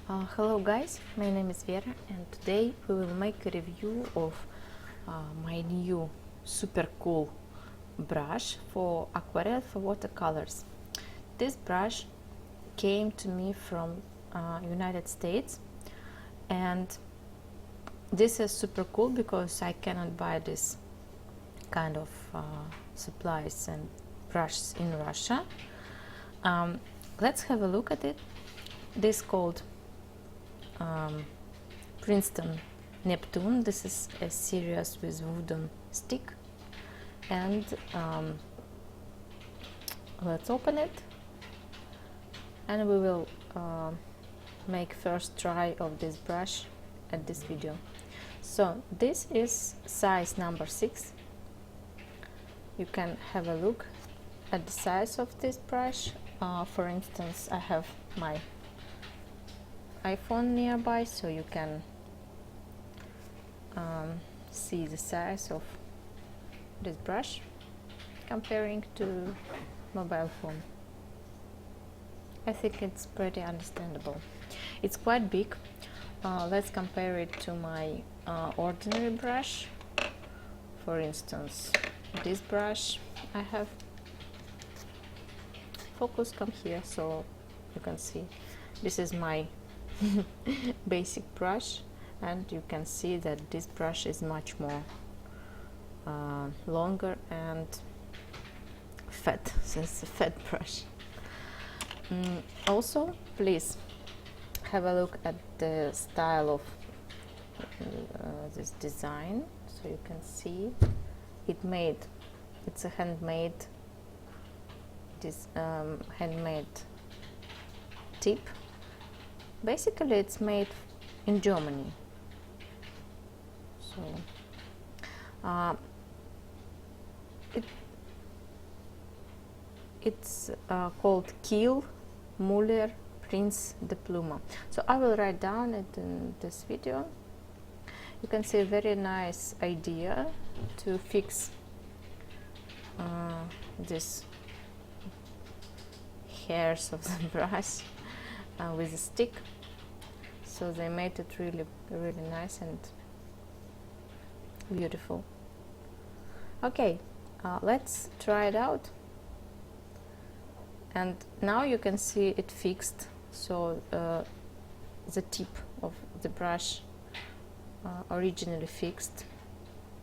Hello guys, my name is Vera and today we will make a review of my new super cool brush for aquarelle for watercolors. This brush came to me from United States, and this is super cool because I cannot buy this kind of supplies and brushes in Russia. Let's have a look at it. This is called Princeton Neptune. This is a series with wooden stick, and let's open it and we will make first try of this brush at this video. So this is size number 6. You can have a look at the size of this brush. For instance, I have my iPhone nearby, so you can see the size of this brush comparing to mobile phone. I think it's pretty understandable. It's quite big. Let's compare it to my ordinary brush. For instance, this brush I have. Focus, come here so you can see. This is my basic brush, and you can see that this brush is much more longer and fat, so it's a fat brush. Also, please have a look at the style of this design, so you can see it's a handmade handmade tip. Basically it's made in Germany, so it's called Kiel Müller Prince de Pluma. So I will write down it in this video. You can see a very nice idea to fix this hairs of the brush with a stick. So they made it really nice and beautiful. Okay, let's try it out. And now you can see it fixed, so the tip of the brush originally fixed.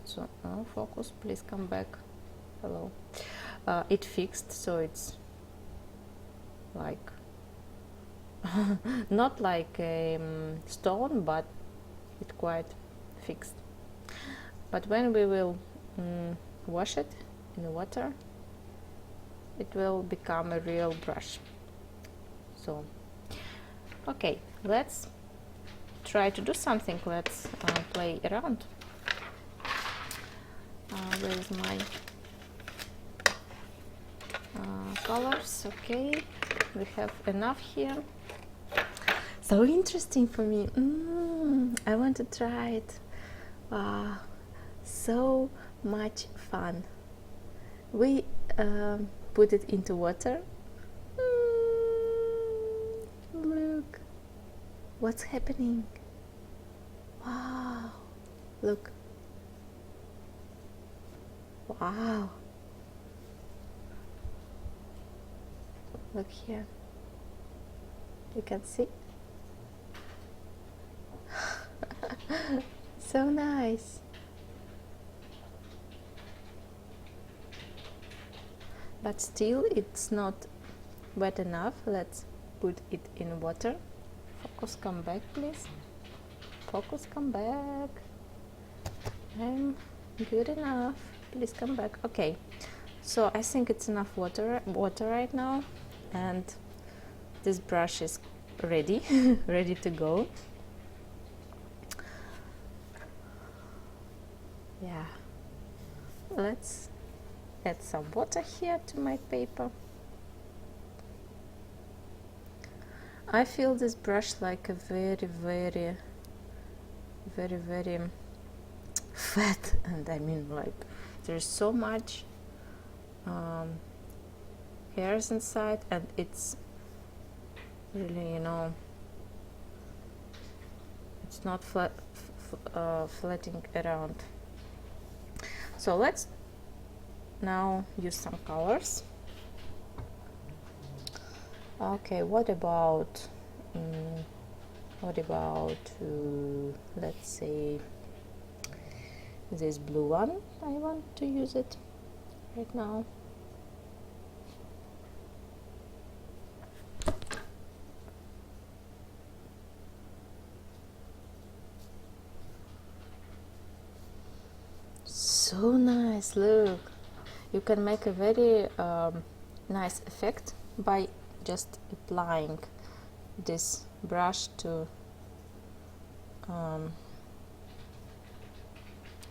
So focus, please come back. Hello. It fixed, so it's like not like a stone, but it's quite fixed. But when we will wash it in water, it will become a real brush. So okay, let's try to do something. Let's play around. Where is my colors? Okay, we have enough here. So interesting for me. I want to try it. Wow, so much fun. We put it into water. Look what's happening. Wow, look. Wow, look here, you can see. So nice. But still it's not wet enough. Let's put it in water. Focus, come back please. Focus, come back. I'm good enough. Please come back. Okay, so I think it's enough water right now, and this brush is ready ready to go. Yeah, let's add some water here to my paper. I feel this brush like a very fat, and I mean like there's so much hairs inside, and it's really, you know, it's not flattening around. So let's now use some colors. Okay, what about let's say this blue one? I want to use it right now. So nice, look. You can make a very nice effect by just applying this brush to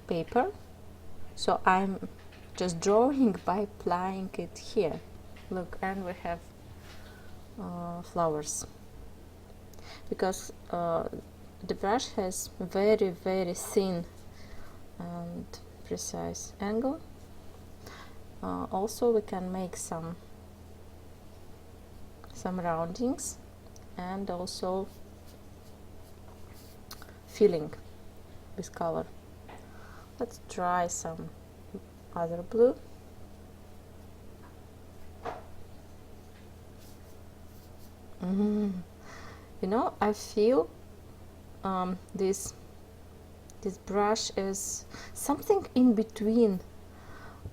paper. So I'm just drawing by applying it here. Look, and we have flowers, because the brush has very thin and precise angle. Also we can make some roundings and also filling with color. Let's try some other blue. You know, I feel this brush is something in between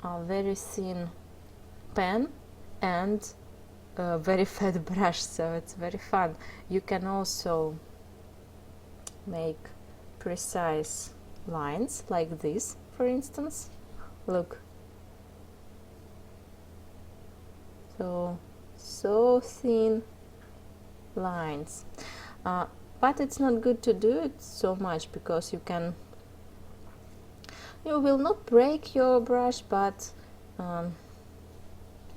a very thin pen and a very fat brush, so it's very fun. You can also make precise lines like this, for instance. Look, so thin lines, but it's not good to do it so much, because you will not break your brush, but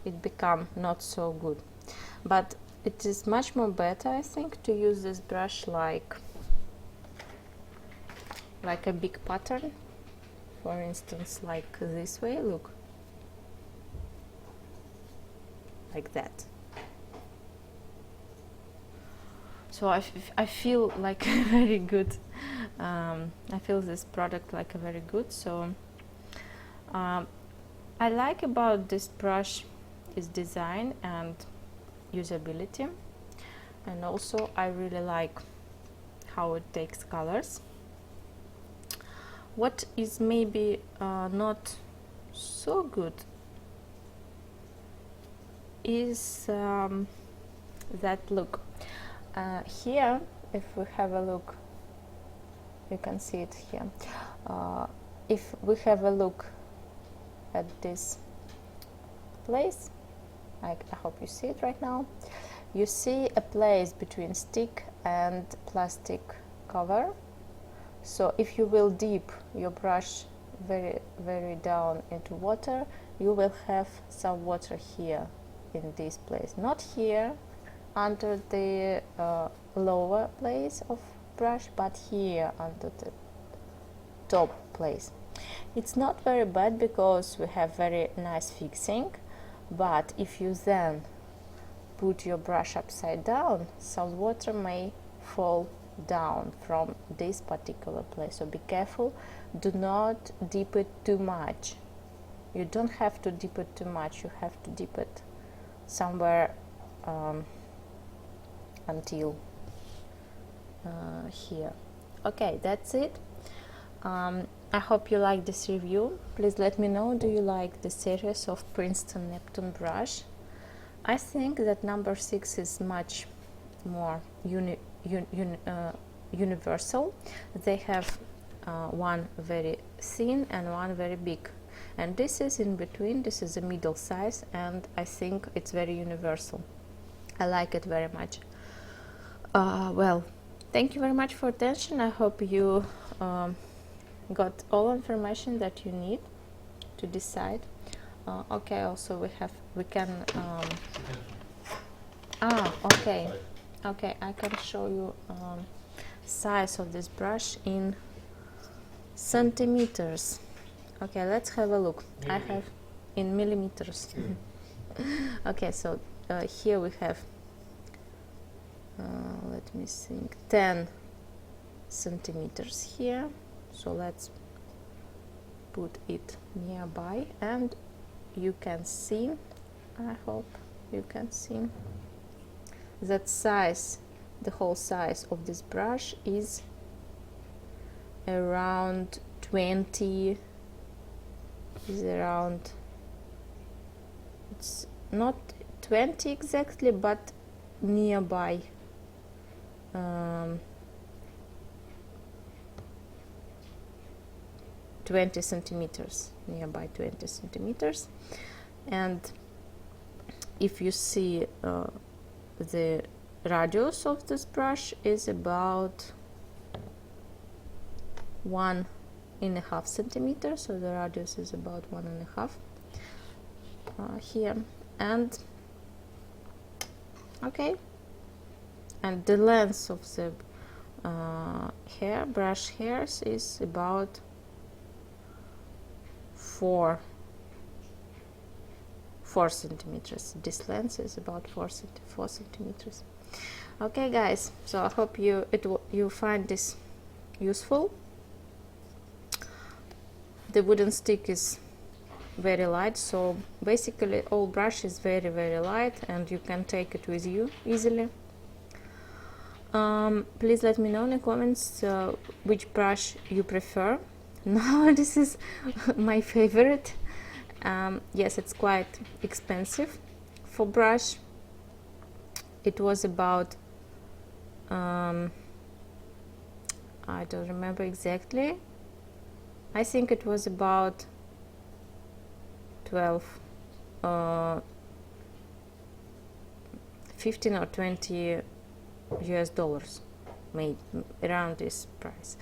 it become not so good. But it is much more better, I think, to use this brush like a big pattern, for instance, like this way. Look, like that. So I feel like very good. I feel this product like a very good. So I like about this brush is design and usability, and also I really like how it takes colors. What is maybe not so good is that look. Here, if we have a look, you can see it here. If we have a look at this place, I hope you see it right now, you see a place between stick and plastic cover. So if you will dip your brush very down into water, you will have some water here in this place, not here under the lower place of brush, but here under the top place. It's not very bad because we have very nice fixing, but if you then put your brush upside down, some water may fall down from this particular place. So be careful, do not dip it too much. You don't have to dip it too much, you have to dip it somewhere until here. Okay, that's it. I hope you like this review. Please let me know, do you like the series of Princeton Neptune brush? I think that number 6 is much more universal. They have one very thin and one very big, and this is in between. This is a middle size, and I think it's very universal. I like it very much. Well, thank you very much for attention. I hope you got all information that you need to decide. Okay, also we can okay, I can show you size of this brush in centimeters. Okay, let's have a look. I have in millimeters. Okay, so here we have let me think, 10 centimeters here, so let's put it nearby, and you can see, I hope you can see, that size, the whole size of this brush is around 20, it's not 20 exactly, but nearby. 20 centimeters, nearby 20 centimeters. And if you see the radius of this brush is about 1.5 centimeters, so the radius is about 1.5 here. And okay, and the length of the brush hairs is about 4 centimeters. This length is about 4 centimeters. Okay guys, so I hope you find this useful. The wooden stick is very light, so basically all brush is very, very light, and you can take it with you easily. Please let me know in the comments which brush you prefer. Now this is my favorite. Yes, it's quite expensive for brush. It was about I don't remember exactly. I think it was about 15 or 20 US dollars, made around this price.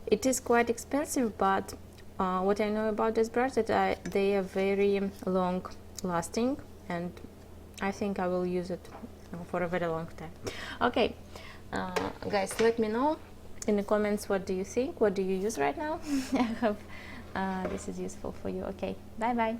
It is quite expensive, but what I know about this brush that they are very long lasting, and I think I will use it for a very long time. Okay, guys, let me know in the comments what do you think, what do you use right now. I hope this is useful for you. Okay, bye bye.